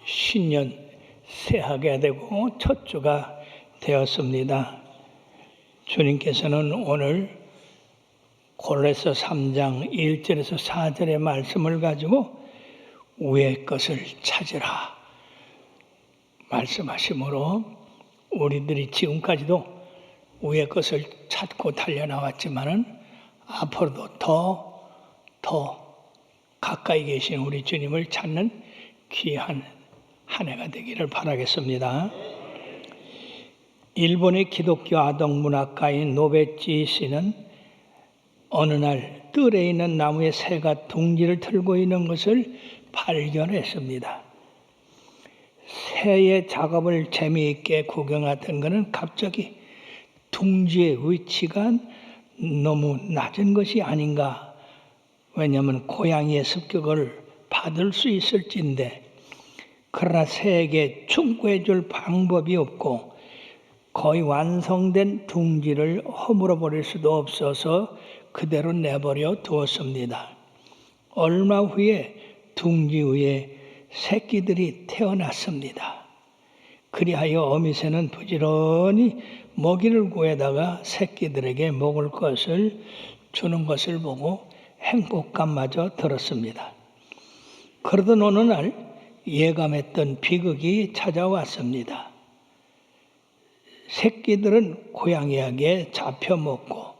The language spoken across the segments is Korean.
신년 새하게 되고 첫 주가 되었습니다. 주님께서는 오늘 골로새 3장 1절에서 4절의 말씀을 가지고 위의 것을 찾으라 말씀하시므로 우리들이 지금까지도 위의 것을 찾고 달려나왔지만은 앞으로도 더 가까이 계신 우리 주님을 찾는 귀한 한 해가 되기를 바라겠습니다. 일본의 기독교 아동문학가인 노베치 씨는 어느 날 뜰에 있는 나무에 새가 둥지를 틀고 있는 것을 발견했습니다. 새의 작업을 재미있게 구경하던 그는 갑자기 둥지의 위치가 너무 낮은 것이 아닌가. 왜냐하면 고양이의 습격을 받을 수 있을진데, 그러나 새에게 충고해 줄 방법이 없고 거의 완성된 둥지를 허물어 버릴 수도 없어서 그대로 내버려 두었습니다. 얼마 후에 둥지 위에 새끼들이 태어났습니다. 그리하여 어미새는 부지런히 먹이를 구해다가 새끼들에게 먹을 것을 주는 것을 보고 행복감마저 들었습니다. 그러던 어느 날 예감했던 비극이 찾아왔습니다. 새끼들은 고양이에게 잡혀먹고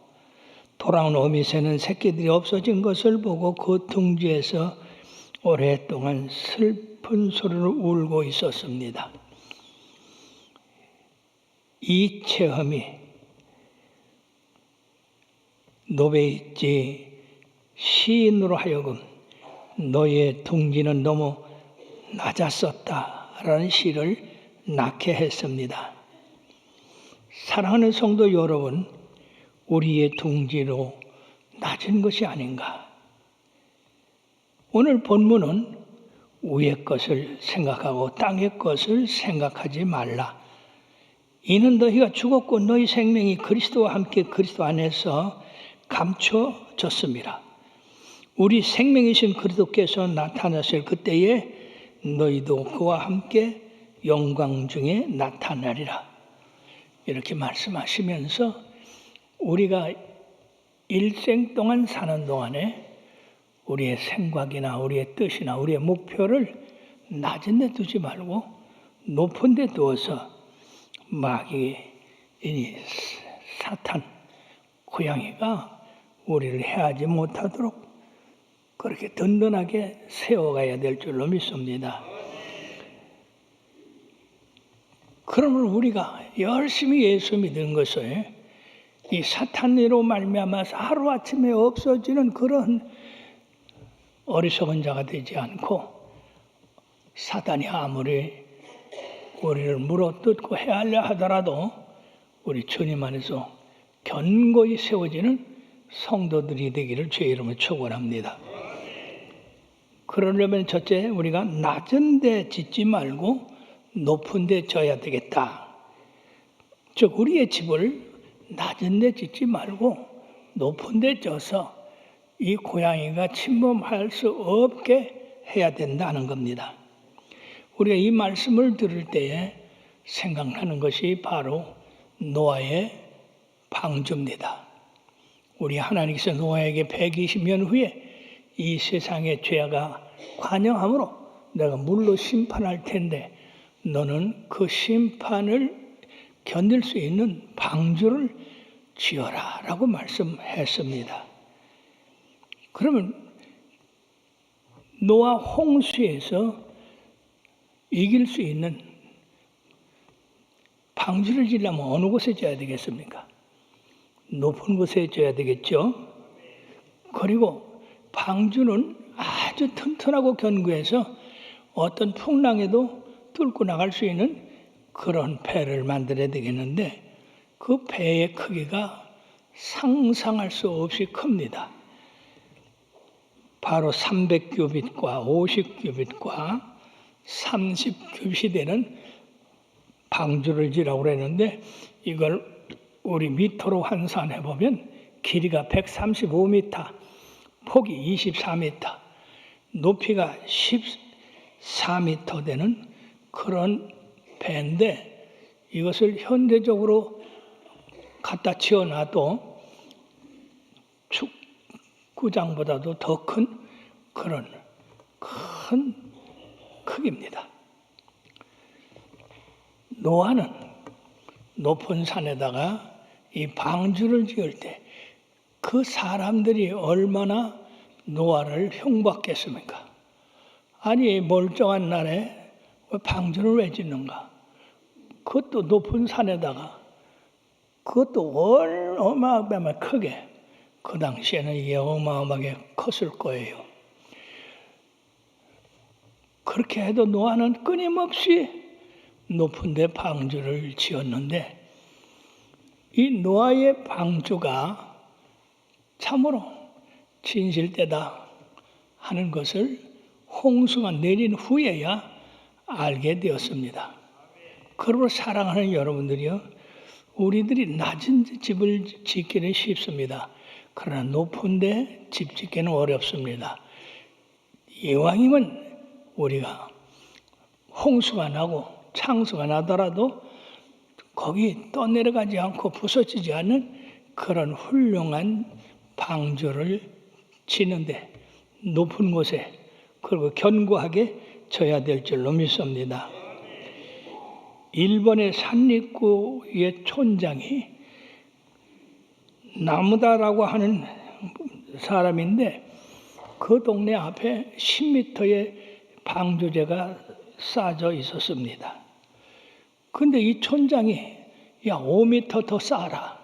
돌아온 어미새는 새끼들이 없어진 것을 보고 그 둥지에서 오랫동안 슬픈 소리를 울고 있었습니다. 이 체험이 노베이치 시인으로 하여금 너의 둥지는 너무 낮았었다라는 시를 낳게 했습니다. 사랑하는 성도 여러분, 우리의 둥지로 낮은 것이 아닌가? 오늘 본문은 위의 것을 생각하고 땅의 것을 생각하지 말라. 이는 너희가 죽었고 너희 생명이 그리스도와 함께 그리스도 안에서 감춰졌습니다. 우리 생명이신 그리스도께서 나타나실 그때에 너희도 그와 함께 영광 중에 나타나리라. 이렇게 말씀하시면서 우리가 일생 동안 사는 동안에 우리의 생각이나 우리의 뜻이나 우리의 목표를 낮은 데 두지 말고 높은 데 두어서 마귀, 사탄, 고양이가 우리를 해하지 못하도록 그렇게 든든하게 세워가야 될 줄로 믿습니다. 그러면 우리가 열심히 예수 믿는 것을 이 사탄으로 말미암아서 하루아침에 없어지는 그런 어리석은 자가 되지 않고, 사탄이 아무리 우리를 물어뜯고 해하려 하더라도 우리 주님 안에서 견고히 세워지는 성도들이 되기를 주의 이름으로 축원합니다. 그러려면 첫째, 우리가 낮은 데 짓지 말고 높은 데 져야 되겠다. 즉 우리의 집을 낮은 데 짓지 말고 높은 데 져서 이 고양이가 침범할 수 없게 해야 된다는 겁니다. 우리가 이 말씀을 들을 때에 생각나는 것이 바로 노아의 방주입니다. 우리 하나님께서 노아에게 120년 후에 이 세상의 죄가 관영함으로 내가 물로 심판할 텐데 너는 그 심판을 견딜 수 있는 방주를 지어라 라고 말씀했습니다. 그러면 노아 홍수에서 이길 수 있는 방주를 지으려면 어느 곳에 지어야 되겠습니까? 높은 곳에 지어야 되겠죠. 그리고 방주는 아주 튼튼하고 견고해서 어떤 풍랑에도 뚫고 나갈 수 있는 그런 배를 만들어야 되겠는데, 그 배의 크기가 상상할 수 없이 큽니다. 바로 300규빗과 50규빗과 30규빗이 되는 방주를 지라고 그랬는데, 이걸 우리 미터로 환산해 보면 길이가 135m, 폭이 24m, 높이가 14m 되는 그런 배인데 이것을 현대적으로 갖다 지어놔도 축구장보다도 더 큰 그런 큰 크기입니다. 노아는 높은 산에다가 이 방주를 지을 때 그 사람들이 얼마나 노아를 흉박했습니까? 아니 멀쩡한 날에 방주를 왜 짓는가? 그것도 높은 산에다가 그것도 어마어마하게 크게 그 당시에는 이게 어마어마하게 컸을 거예요. 그렇게 해도 노아는 끊임없이 높은 데 방주를 지었는데 이 노아의 방주가 참으로 진실되다 하는 것을 홍수가 내린 후에야 알게 되었습니다. 그러므로 사랑하는 여러분들이요, 우리들이 낮은 집을 짓기는 쉽습니다. 그러나 높은 데 집 짓기는 어렵습니다. 이왕이면 우리가 홍수가 나고 창수가 나더라도 거기 떠내려가지 않고 부서지지 않는 그런 훌륭한 방주를 짓는데 높은 곳에 그리고 견고하게 져야 될 줄로 믿습니다. 일본의 산리쿠의 촌장이 나무다라고 하는 사람인데 그 동네 앞에 10m의 방주제가 쌓아져 있었습니다. 근데 이 촌장이 야 5m 더 쌓아라.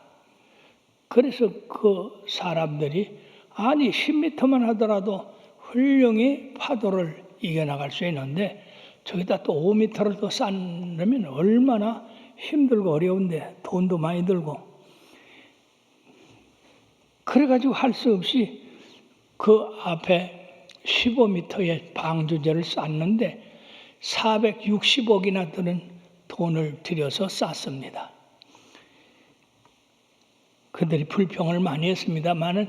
그래서 그 사람들이 아니 10m만 하더라도 훌륭히 파도를 이겨나갈 수 있는데 저기다 또 5m를 더 쌓으면 얼마나 힘들고 어려운데 돈도 많이 들고 그래가지고 할 수 없이 그 앞에 15m의 방주제를 쌓는데 460억이나 드는 돈을 들여서 쌓습니다. 그들이 불평을 많이 했습니다만은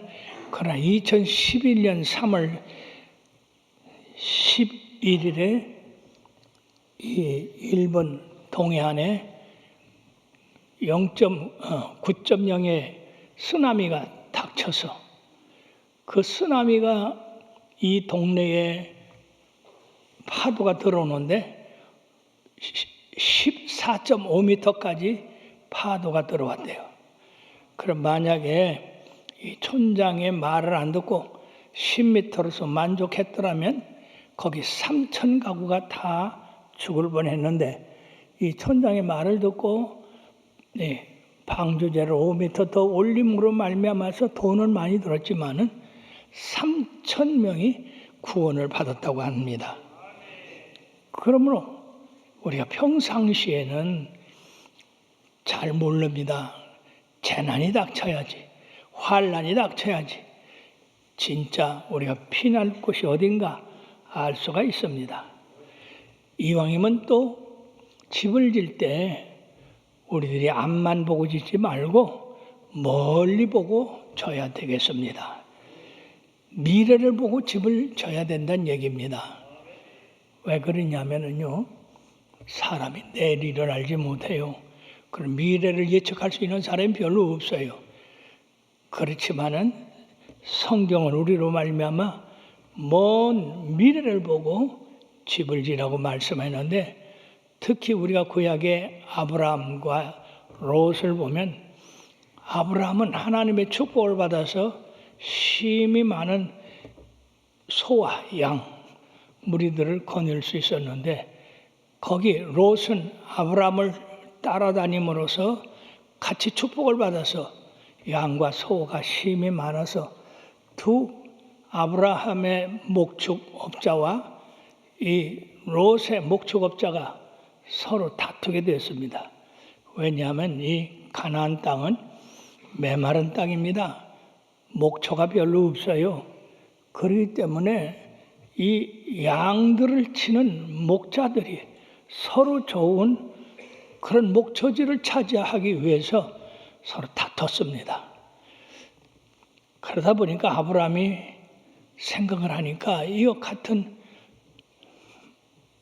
그러나 2011년 3월 11일에 이 일본 동해안에 9.0의 쓰나미가 닥쳐서 그 쓰나미가 이 동네에 파도가 들어오는데 14.5m까지 파도가 들어왔대요. 그럼 만약에 이 촌장의 말을 안 듣고 10m로서 만족했더라면 거기 3천 가구가 다 죽을 뻔했는데 이 촌장의 말을 듣고 방주제를 5m 더 올림으로 말미암아서 돈은 많이 들었지만은 3천 명이 구원을 받았다고 합니다. 그러므로 우리가 평상시에는 잘 모릅니다. 재난이 닥쳐야지, 환난이 닥쳐야지 진짜 우리가 피날 곳이 어딘가 알 수가 있습니다. 이왕이면 또 집을 질 때 우리들이 앞만 보고 짓지 말고 멀리 보고 져야 되겠습니다. 미래를 보고 집을 져야 된다는 얘기입니다. 왜 그러냐면요, 사람이 내일을 알지 못해요. 그럼 미래를 예측할 수 있는 사람이 별로 없어요. 그렇지만은 성경은 우리로 말미암아 먼 미래를 보고 집을 지라고 말씀했는데 특히 우리가 구약의 아브라함과 롯을 보면 아브라함은 하나님의 축복을 받아서 심히 많은 소와 양, 무리들을 거닐 수 있었는데 거기 롯은 아브라함을 따라다님으로써 같이 축복을 받아서 양과 소가 심히 많아서 두 아브라함의 목축업자와 이 롯의 목축업자가 서로 다투게 되었습니다. 왜냐하면 이 가나안 땅은 메마른 땅입니다. 목초가 별로 없어요. 그렇기 때문에 이 양들을 치는 목자들이 서로 좋은 그런 목초지를 차지하기 위해서 서로 다퉜습니다. 그러다 보니까 아브라함이 생각을 하니까 이와 같은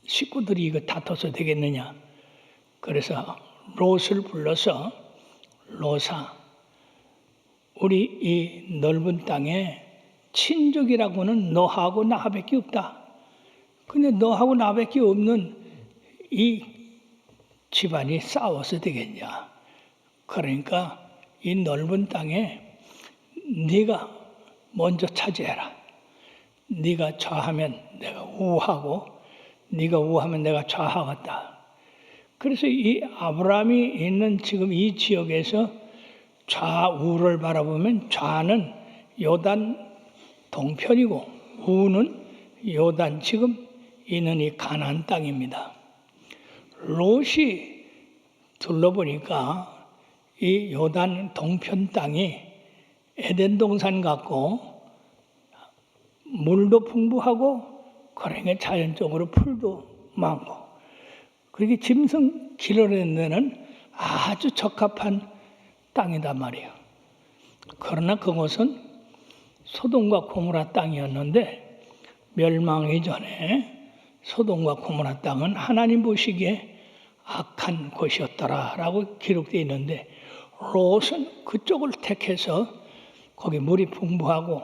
식구들이 이거 다퉈서 되겠느냐. 그래서 롯을 불러서 롯아, 우리 이 넓은 땅에 친족이라고는 너하고 나밖에 없다. 근데 너하고 나밖에 없는 이 집안이 싸워서 되겠냐. 그러니까 이 넓은 땅에 네가 먼저 차지해라. 네가 좌하면 내가 우하고 네가 우하면 내가 좌하겠다. 그래서 이 아브라함이 있는 지금 이 지역에서 좌우를 바라보면 좌는 요단 동편이고 우는 요단 지금 있는 이 가나안 땅입니다. 롯이 둘러보니까 이 요단 동편 땅이 에덴 동산 같고 물도 풍부하고 그러니까 자연적으로 풀도 많고 그렇게 짐승 기르는 데는 아주 적합한 땅이단 말이에요. 그러나 그곳은 소돔과 고모라 땅이었는데 멸망이 전에 소돔과 고모라 땅은 하나님 보시기에 악한 곳이었더라라고 기록되어 있는데 롯은 그쪽을 택해서 거기 물이 풍부하고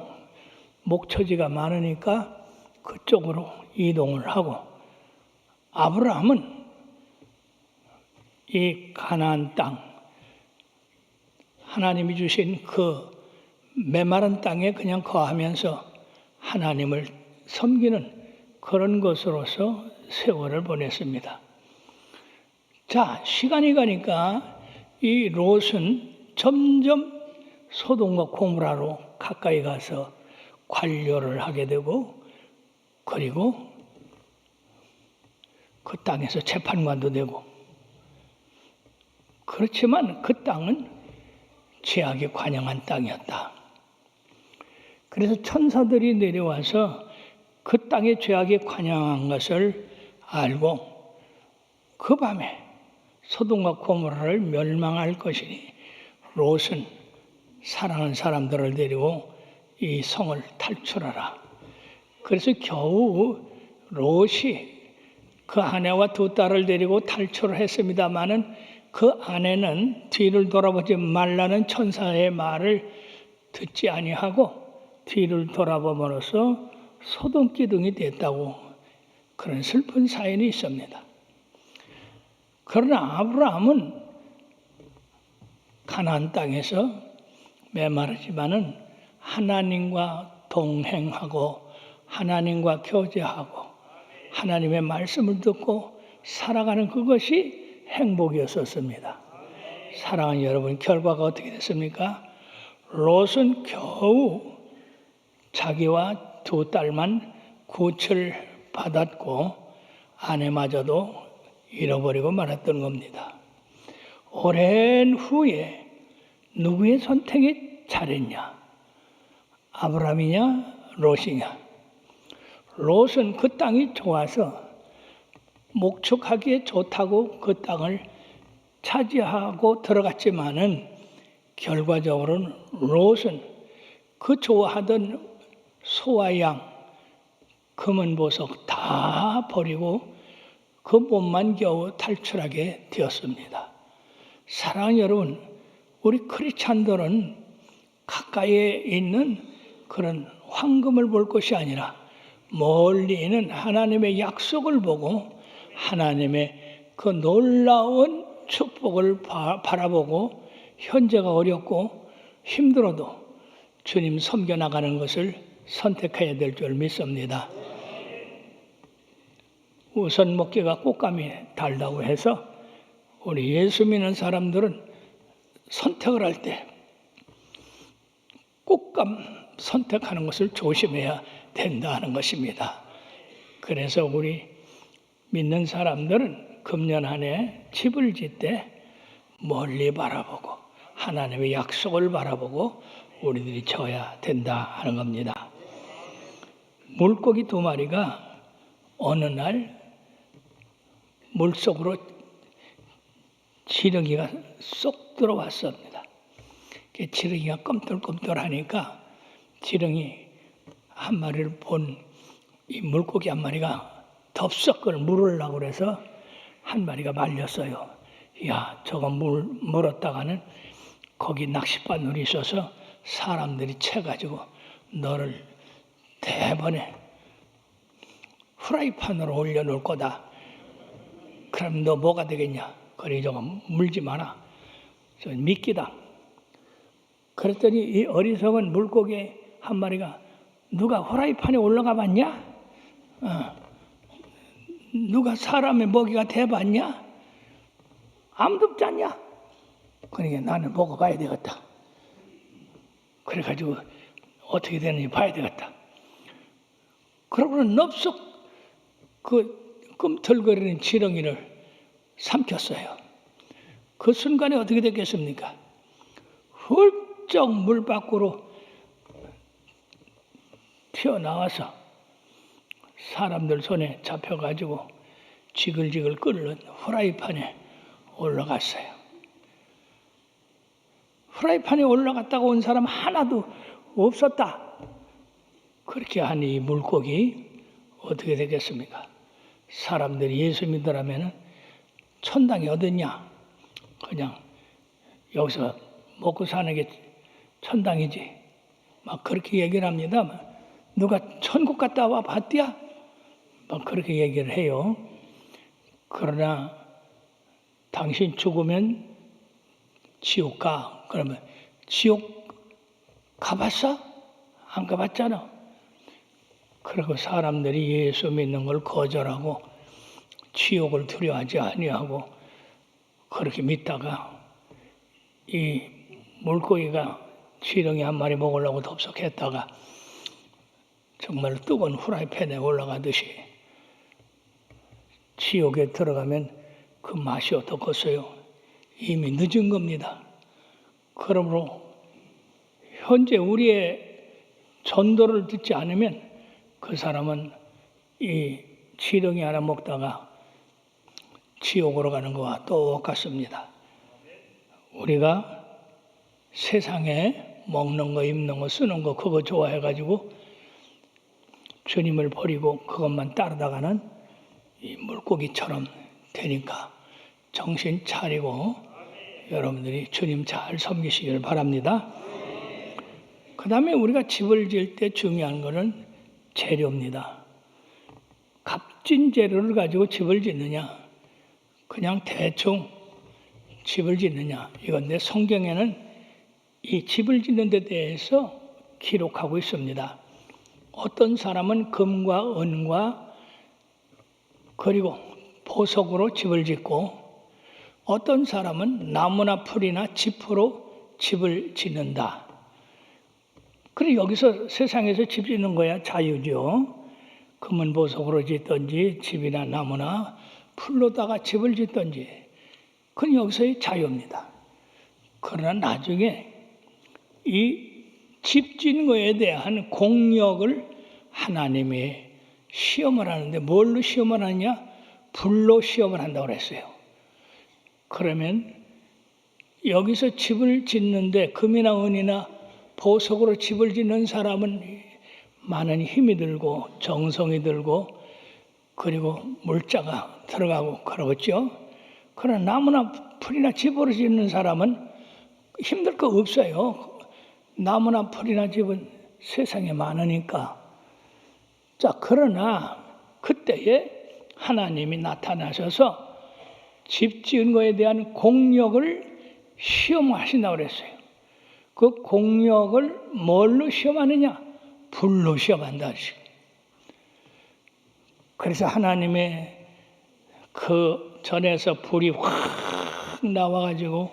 목초지가 많으니까 그쪽으로 이동을 하고 아브라함은 이 가나안 땅 하나님이 주신 그 메마른 땅에 그냥 거하면서 하나님을 섬기는 그런 것으로서 세월을 보냈습니다. 자, 시간이 가니까 이 롯은 점점 소돔과 고모라로 가까이 가서 관료를 하게 되고 그리고 그 땅에서 재판관도 되고 그렇지만 그 땅은 죄악에 관영한 땅이었다. 그래서 천사들이 내려와서 그 땅의 죄악에 관영한 것을 알고 그 밤에 소돔과 고모라를 멸망할 것이니 롯은 사랑하는 사람들을 데리고 이 성을 탈출하라. 그래서 겨우 롯이 그 아내와 두 딸을 데리고 탈출을 했습니다마는 그 아내는 뒤를 돌아보지 말라는 천사의 말을 듣지 아니하고 뒤를 돌아봄으로써 소돔기둥이 됐다고 그런 슬픈 사연이 있습니다. 그러나 아브라함은 가나안 땅에서 메마르지만은 하나님과 동행하고 하나님과 교제하고 하나님의 말씀을 듣고 살아가는 그것이 행복이었었습니다. 사랑하는 여러분, 결과가 어떻게 됐습니까? 롯은 겨우 자기와 두 딸만 구출 받았고 아내마저도 잃어버리고 말았던 겁니다. 오랜 후에 누구의 선택이 잘했냐? 아브라함이냐? 롯이냐? 롯은 그 땅이 좋아서 목축하기에 좋다고 그 땅을 차지하고 들어갔지만은 결과적으로는 롯은 그 좋아하던 소와 양, 금은 보석 다 버리고 그 몸만 겨우 탈출하게 되었습니다. 사랑하는 여러분, 우리 크리스찬들은 가까이에 있는 그런 황금을 볼 것이 아니라 멀리 있는 하나님의 약속을 보고 하나님의 그 놀라운 축복을 바라보고 현재가 어렵고 힘들어도 주님 섬겨나가는 것을 선택해야 될 줄 믿습니다. 우선 먹기가 꽃감이 달다고 해서 우리 예수 믿는 사람들은 선택을 할 때 꽃감 선택하는 것을 조심해야 된다는 것입니다. 그래서 우리 믿는 사람들은 금년 한 해 집을 짓때 멀리 바라보고 하나님의 약속을 바라보고 우리들이 져야 된다 하는 겁니다. 물고기 두 마리가 어느 날 물속으로 지렁이가 쏙 들어왔습니다. 지렁이가 껌떨껌떨하니까 지렁이 한 마리를 본 이 물고기 한 마리가 덥석 그걸 물으려고 그래서 한 마리가 말렸어요. 야, 저거 물었다가는 거기 낚싯바늘이 있어서 사람들이 채가지고 너를 대번에 후라이팬으로 올려놓을 거다. 그럼 너 뭐가 되겠냐? 그래 저거 물지 마라. 저 미끼다. 그랬더니 이 어리석은 물고기 한 마리가 누가 후라이팬에 올라가 봤냐? 누가 사람의 먹이가 돼봤냐? 아무도 없지 않냐? 그러니까 나는 보고 가야 되겠다. 그래가지고 어떻게 되는지 봐야 되겠다. 그러고는 넙석 그 꿈틀거리는 지렁이를 삼켰어요. 그 순간에 어떻게 됐겠습니까? 훌쩍 물 밖으로 튀어나와서 사람들 손에 잡혀가지고 지글지글 끓는 후라이팬에 올라갔어요. 후라이팬에 올라갔다가 온 사람 하나도 없었다. 그렇게 하니 이 물고기 어떻게 되겠습니까? 사람들이 예수 믿으라면 천당이 어딨냐? 그냥 여기서 먹고 사는 게 천당이지. 막 그렇게 얘기를 합니다. 누가 천국 갔다 와 봤디야? 막 그렇게 얘기를 해요. 그러나 당신 죽으면 지옥 가. 그러면 지옥 가봤어? 안 가봤잖아. 그리고 사람들이 예수 믿는 걸 거절하고 지옥을 두려워하지 아니하고 그렇게 믿다가 이 물고기가 지렁이 한 마리 먹으려고 덥석했다가 정말 뜨거운 후라이팬에 올라가듯이 지옥에 들어가면 그 맛이 어떻겠어요? 이미 늦은 겁니다. 그러므로 현재 우리의 전도를 듣지 않으면 그 사람은 이 지렁이 하나 먹다가 지옥으로 가는 것과 똑같습니다. 우리가 세상에 먹는 거, 입는 거, 쓰는 거 그거 좋아해가지고 주님을 버리고 그것만 따르다가는 이 물고기처럼 되니까 정신 차리고 여러분들이 주님 잘 섬기시길 바랍니다. 그 다음에 우리가 집을 지을 때 중요한 것은 재료입니다. 값진 재료를 가지고 집을 짓느냐, 그냥 대충 집을 짓느냐, 이건데 성경에는 이 집을 짓는 데 대해서 기록하고 있습니다. 어떤 사람은 금과 은과 그리고 보석으로 집을 짓고 어떤 사람은 나무나 풀이나 짚으로 집을 짓는다. 그리고 여기서 세상에서 집 짓는 거야 자유죠. 금은 보석으로 짓든지 집이나 나무나 풀로다가 집을 짓든지 그건 여기서의 자유입니다. 그러나 나중에 이 집 짓는 거에 대한 공력을 하나님이 시험을 하는데 뭘로 시험을 하냐? 불로 시험을 한다고 그랬어요. 그러면 여기서 집을 짓는데 금이나 은이나 보석으로 집을 짓는 사람은 많은 힘이 들고 정성이 들고 그리고 물자가 들어가고 그러겠죠. 그러나 나무나 풀이나 집으로 짓는 사람은 힘들 거 없어요. 나무나 풀이나 집은 세상에 많으니까. 자, 그러나 그때에 하나님이 나타나셔서 집 지은 거에 대한 공력을 시험하신다고 그랬어요. 그 공력을 뭘로 시험하느냐? 불로 시험한다. 그래서 하나님의 그 전에서 불이 확 나와가지고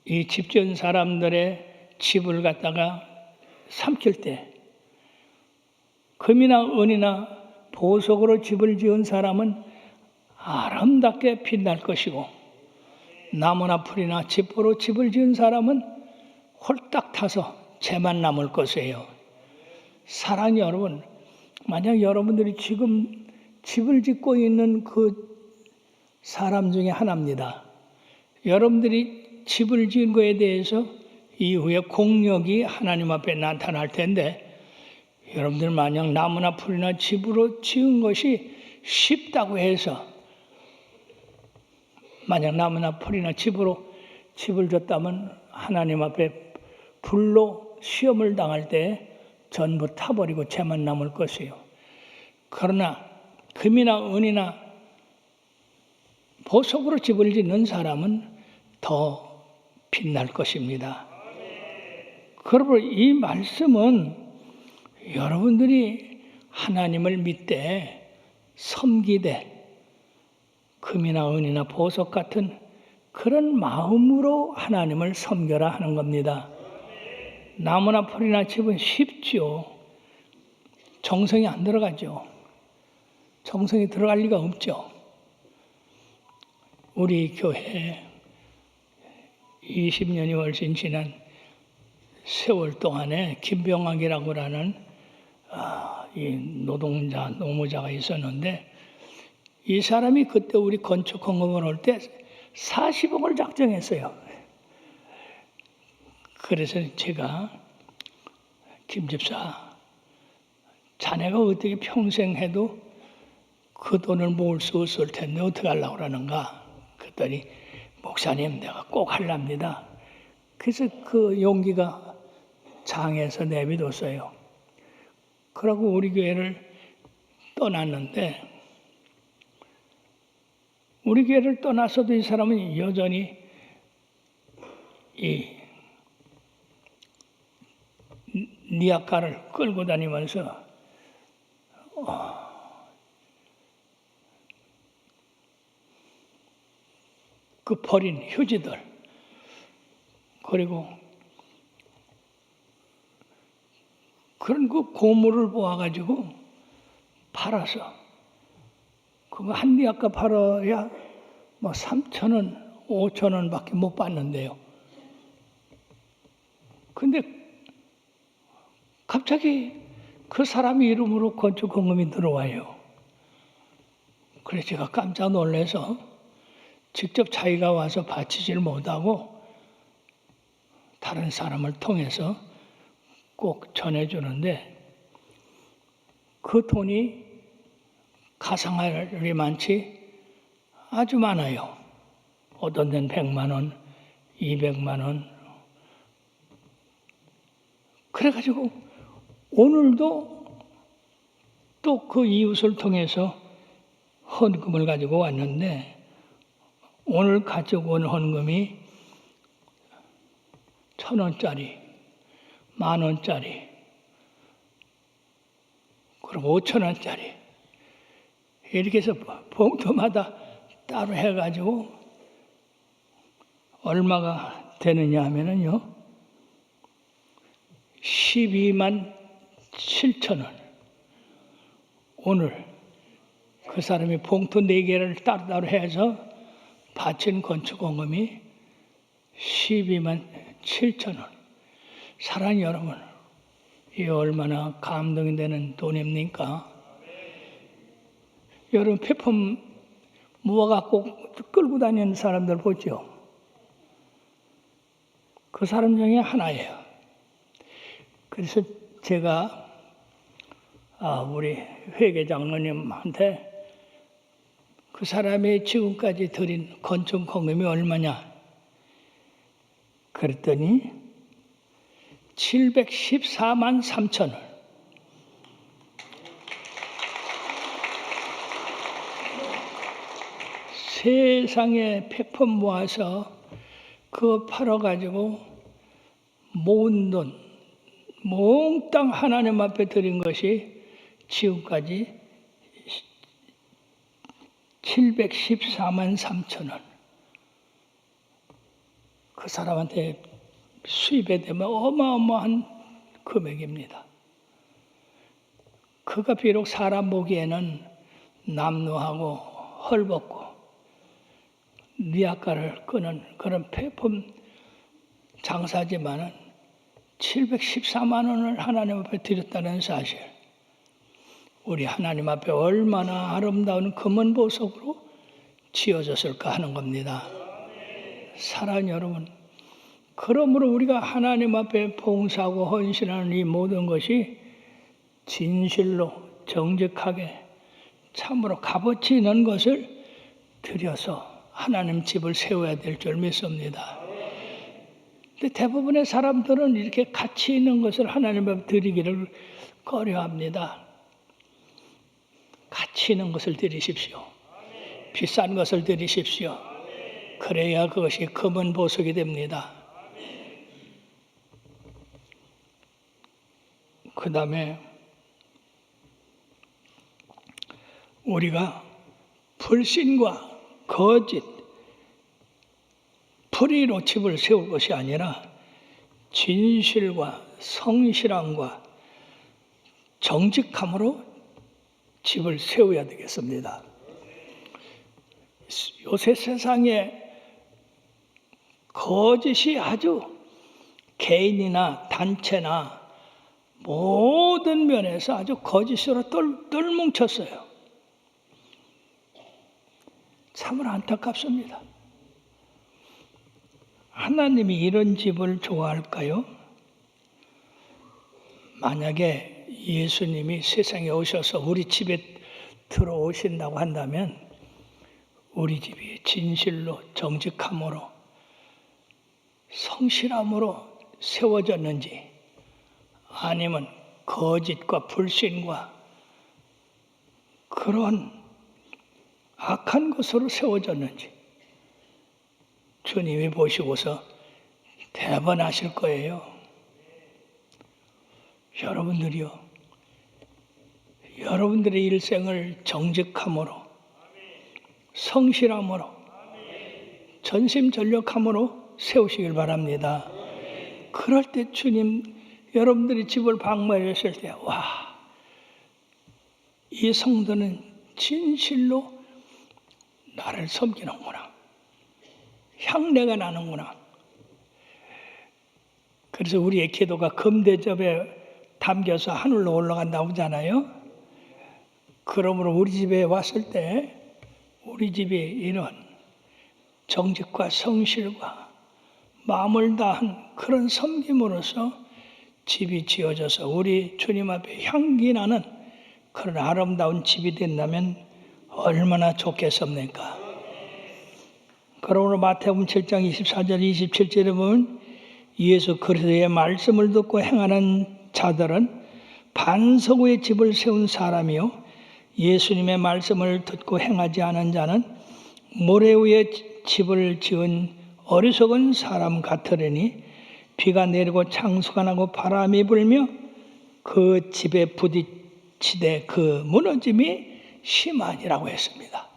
이 집 지은 사람들의 집을 갖다가 삼킬 때 금이나 은이나 보석으로 집을 지은 사람은 아름답게 빛날 것이고 나무나 풀이나 짚으로 집을 지은 사람은 홀딱 타서 재만 남을 것이에요. 사랑하는 여러분, 만약 여러분들이 지금 집을 짓고 있는 그 사람 중에 하나입니다. 여러분들이 집을 지은 거에 대해서 이후에 공력이 하나님 앞에 나타날 텐데 여러분들 만약 나무나 풀이나 집으로 지은 것이 쉽다고 해서 만약 나무나 풀이나 집을 줬다면 하나님 앞에 불로 시험을 당할 때 전부 타버리고 죄만 남을 것이에요. 그러나 금이나 은이나 보석으로 집을 짓는 사람은 더 빛날 것입니다. 그러므로 이 말씀은 여러분들이 하나님을 믿되 섬기되 금이나 은이나 보석 같은 그런 마음으로 하나님을 섬겨라 하는 겁니다. 나무나 풀이나 집은 쉽지요. 정성이 안 들어가죠. 정성이 들어갈 리가 없죠. 우리 교회 20년이 훨씬 지난 세월 동안에 김병학이라고 하는 이 노무자가 있었는데 이 사람이 그때 우리 건축 공급을 올 때 40억을 작정했어요. 그래서 제가 김 집사, 자네가 어떻게 평생 해도 그 돈을 모을 수 없을 텐데 어떻게 하려고 그러는가? 그랬더니 목사님 내가 꼭 하랍니다. 그래서 그 용기가 장에서 내비뒀어요. 그러고 우리 교회를 떠났는데 우리 교회를 떠나서도 이 사람은 여전히 이 니아카를 끌고 다니면서 그 버린 휴지들 그리고 그런 그 고물을 모아가지고 팔아서 그거 한 니아카 팔아야 뭐 3,000원, 5,000원 밖에 못 받는데요. 근데 갑자기 그 사람 이름으로 건축 공금이 들어와요. 그래서 제가 깜짝 놀라서 직접 자기가 와서 바치질 못하고 다른 사람을 통해서 꼭 전해주는데 그 돈이 가상할이 많지 아주 많아요. 어떤 데는 100만 원, 200만 원. 그래가지고 오늘도 또 그 이웃을 통해서 헌금을 가지고 왔는데 오늘 가지고 온 헌금이 1,000원짜리, 10,000원짜리, 그리고 5,000원짜리 이렇게 해서 봉투마다 따로 해가지고 얼마가 되느냐 하면은요 12만 7천 원. 오늘 그 사람이 봉투 4개를 따로따로 해서 바친 건축공금이 12만 7천 원. 사랑하는 여러분, 이 얼마나 감동이 되는 돈입니까? 여러분 폐품 모아갖고 끌고 다니는 사람들 보죠? 그 사람 중에 하나예요. 그래서 제가 우리 회계장로님한테 그 사람이 지금까지 드린 건축 공금이 얼마냐? 그랬더니 714만 3천 원. 세상에 폐품 모아서 그거 팔아가지고 모은 돈, 몽땅 하나님 앞에 드린 것이 지금까지 714만 3천 원. 그 사람한테 수입에 되면 어마어마한 금액입니다. 그가 비록 사람 보기에는 남루하고 헐벗고 니아카를 끄는 그런 폐품 장사지만은 714만 원을 하나님 앞에 드렸다는 사실. 우리 하나님 앞에 얼마나 아름다운 금은 보석으로 지어졌을까 하는 겁니다. 사랑하는 여러분, 그러므로 우리가 하나님 앞에 봉사하고 헌신하는 이 모든 것이 진실로 정직하게 참으로 값어치 있는 것을 들여서 하나님 집을 세워야 될 줄 믿습니다. 근데 대부분의 사람들은 이렇게 가치 있는 것을 하나님 앞에 드리기를 꺼려합니다. 가치 있는 것을 드리십시오. 비싼 것을 드리십시오. 그래야 그것이 금은 보석이 됩니다. 그 다음에 우리가 불신과 거짓, 불의로 집을 세울 것이 아니라 진실과 성실함과 정직함으로 집을 세워야 되겠습니다. 요새 세상에 거짓이 아주 개인이나 단체나 모든 면에서 아주 거짓으로 똘뭉쳤어요. 참으로 안타깝습니다. 하나님이 이런 집을 좋아할까요? 만약에 예수님이 세상에 오셔서 우리 집에 들어오신다고 한다면 우리 집이 진실로 정직함으로 성실함으로 세워졌는지 아니면 거짓과 불신과 그런 악한 것으로 세워졌는지 주님이 보시고서 대번하실 거예요. 여러분들이요, 여러분들의 일생을 정직함으로 성실함으로 전심전력함으로 세우시길 바랍니다. 그럴 때 주님 여러분들이 집을 방문하셨을 때 와, 이 성도는 진실로 나를 섬기는구나. 향내가 나는구나. 그래서 우리의 기도가 금대접에 담겨서 하늘로 올라간다고 하잖아요. 그러므로 우리 집에 왔을 때 우리 집에 이런 정직과 성실과 마음을 다한 그런 섬김으로써 집이 지어져서 우리 주님 앞에 향기 나는 그런 아름다운 집이 된다면 얼마나 좋겠습니까? 그러므로 마태복음 7장 24절 27절에 보면 예수 그리스도의 말씀을 듣고 행하는 자들은 반석 위에 집을 세운 사람이요 예수님의 말씀을 듣고 행하지 않은 자는 모래 위에 집을 지은 어리석은 사람 같으리니 비가 내리고 창수가 나고 바람이 불며 그 집에 부딪히되 그 무너짐이 심하니라고 했습니다.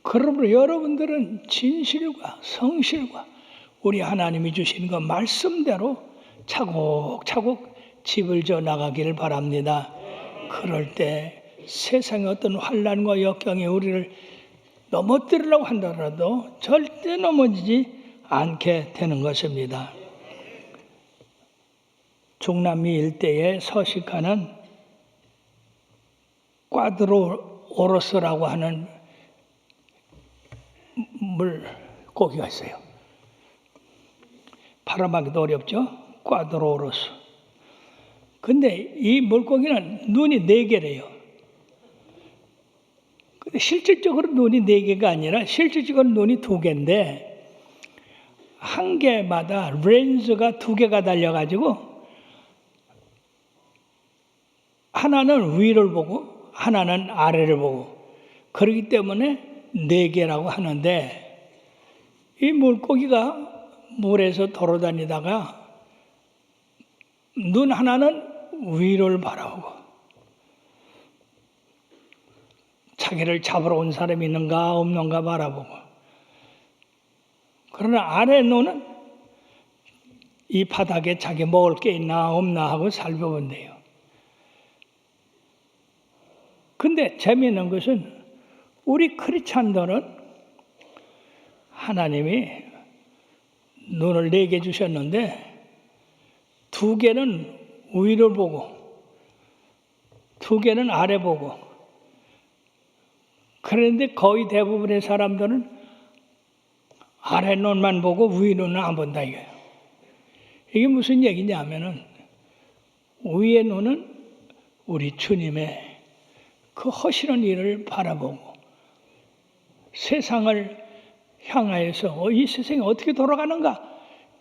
그러므로 여러분들은 진실과 성실과 우리 하나님이 주신 그 말씀대로 차곡차곡 집을 지어 나가기를 바랍니다. 그럴 때 세상의 어떤 환난과 역경이 우리를 넘어뜨리려고 한다라도 절대 넘어지지 않게 되는 것입니다. 중남미 일대에 서식하는 꽈드로오로스라고 하는 물고기가 있어요. 발음하기도 어렵죠? 꽈드로오로스. 근데 이 물고기는 눈이 4개래요. 근데 실질적으로 눈이 4개가 아니라 실질적으로 눈이 2개인데 한 개마다 렌즈가 2개가 달려가지고 하나는 위를 보고 하나는 아래를 보고 그렇기 때문에 4개라고 하는데 이 물고기가 물에서 돌아다니다가 눈 하나는 위를 바라보고 자기를 잡으러 온 사람이 있는가 없는가 바라보고 그러나 아래 눈은 이 바닥에 자기 먹을 게 있나 없나 하고 살펴본대요. 근데 재미있는 것은 우리 크리스찬들은 하나님이 눈을 4개 주셨는데 2개는 위를 보고 2개는 아래 보고 그런데 거의 대부분의 사람들은 아래 눈만 보고 위 눈은 안 본다 이거예요. 이게 무슨 얘기냐면은 위의 눈은 우리 주님의 그 하시는 일을 바라보고 세상을 향하여서 이 세상이 어떻게 돌아가는가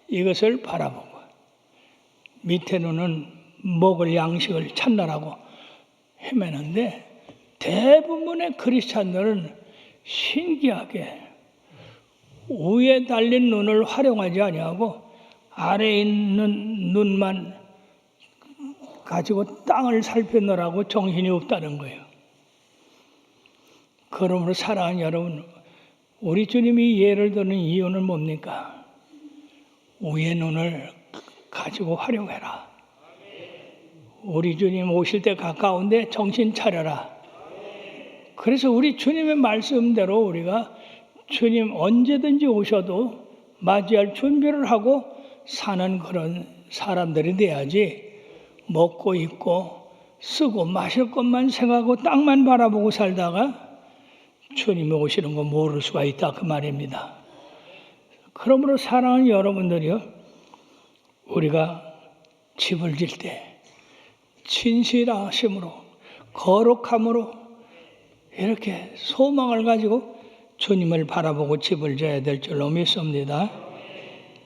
이것을 바라보고 밑에 눈은 먹을 양식을 찾느라고 헤매는데 대부분의 크리스찬들은 신기하게 위에 달린 눈을 활용하지 아니하고 아래에 있는 눈만 가지고 땅을 살피느라고 정신이 없다는 거예요. 그러므로 사랑하는 여러분, 우리 주님이 예를 드는 이유는 뭡니까? 위의 눈을 가지고 활용해라. 우리 주님 오실 때 가까운데 정신 차려라. 그래서 우리 주님의 말씀대로 우리가 주님 언제든지 오셔도 맞이할 준비를 하고 사는 그런 사람들이 돼야지 먹고 입고 쓰고 마실 것만 생각하고 땅만 바라보고 살다가 주님이 오시는 거 모를 수가 있다 그 말입니다. 그러므로 사랑하는 여러분들이요, 우리가 집을 질 때 진실하심으로 거룩함으로 이렇게 소망을 가지고 주님을 바라보고 집을 져야 될 줄로 믿습니다.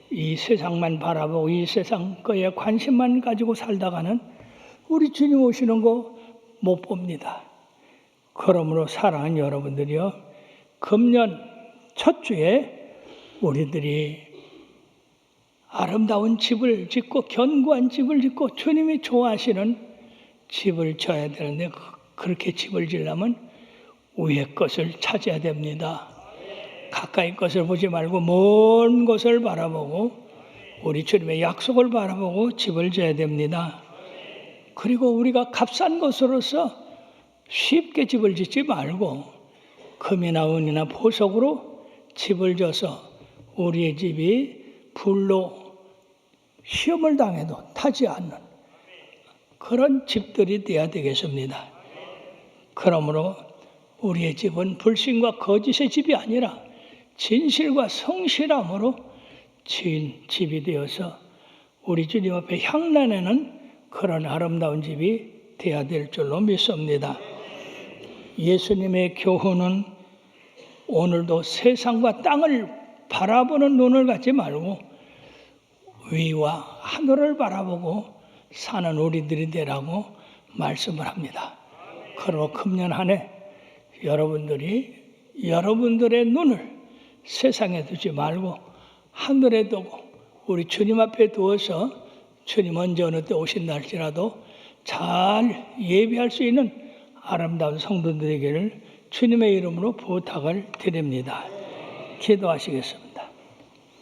이 세상만 바라보고 이 세상 거에 관심만 가지고 살다가는 우리 주님 오시는 거 못 봅니다. 그러므로 사랑하는 여러분들이요, 금년 첫 주에 우리들이 아름다운 집을 짓고 견고한 집을 짓고 주님이 좋아하시는 집을 져야 되는데 그렇게 집을 지려면 위의 것을 찾아야 됩니다. 가까이 것을 보지 말고 먼 곳을 바라보고 우리 주님의 약속을 바라보고 집을 져야 됩니다. 그리고 우리가 값싼 것으로서 쉽게 집을 짓지 말고 금이나 은이나 보석으로 집을 져서 우리의 집이 불로 시험을 당해도 타지 않는 그런 집들이 되어야 되겠습니다. 그러므로 우리의 집은 불신과 거짓의 집이 아니라 진실과 성실함으로 지은 집이 되어서 우리 주님 앞에 향란하는 그런 아름다운 집이 되어야 될 줄로 믿습니다. 예수님의 교훈은 오늘도 세상과 땅을 바라보는 눈을 갖지 말고 위와 하늘을 바라보고 사는 우리들이 되라고 말씀을 합니다. 그리고 금년 한 해 여러분들이 여러분들의 눈을 세상에 두지 말고 하늘에 두고 우리 주님 앞에 두어서 주님 언제 어느 때 오신다 할지라도 잘 예비할 수 있는 아름다운 성도들에게를 주님의 이름으로 부탁을 드립니다. 기도하시겠습니다.